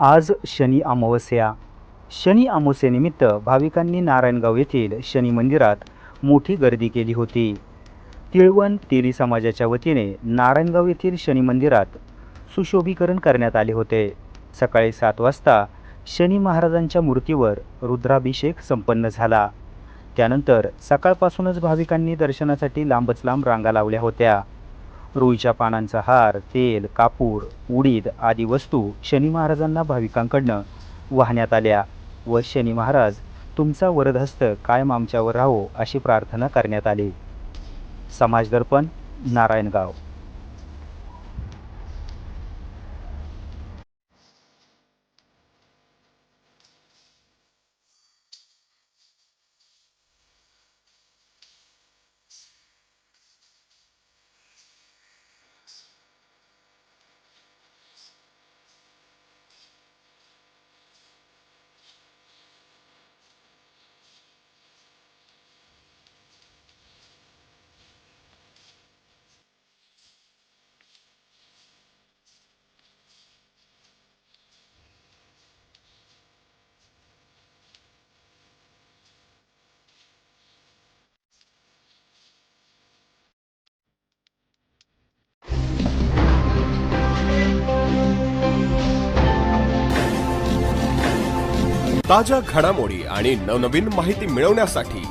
आज शनी अमावस्या. शनी अमावस्येनिमित्त भाविकांनी नारायणगाव येथील शनी मंदिरात मोठी गर्दी केली होती. तिळवण तेली समाजाच्या वतीने नारायणगाव येथील शनी मंदिरात सुशोभीकरण करण्यात आले होते. सकाळी 7 वाजता शनी महाराजांच्या मूर्तीवर रुद्राभिषेक संपन्न झाला. त्यानंतर सकाळपासूनच भाविकांनी दर्शनासाठी लांबच लांब रांगा लावल्या होत्या. रुईच्या पानांचा हार, तेल, कापूर, उडीद आदी वस्तू शनी महाराजांना भाविकांकडून वाहण्यात आल्या व शनी महाराज तुमचा वरदहस्त कायम आमच्यावर राहो अशी प्रार्थना करण्यात आली. समाज दर्पण, नारायणगाव. ताज्या घडामोडी आणि नवनवीन माहिती मिळवण्यासाठी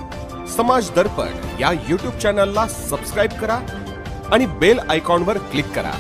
समाज दर्पण या YouTube चॅनलला सबस्क्राइब करा आणि बेल आयकॉनवर क्लिक करा.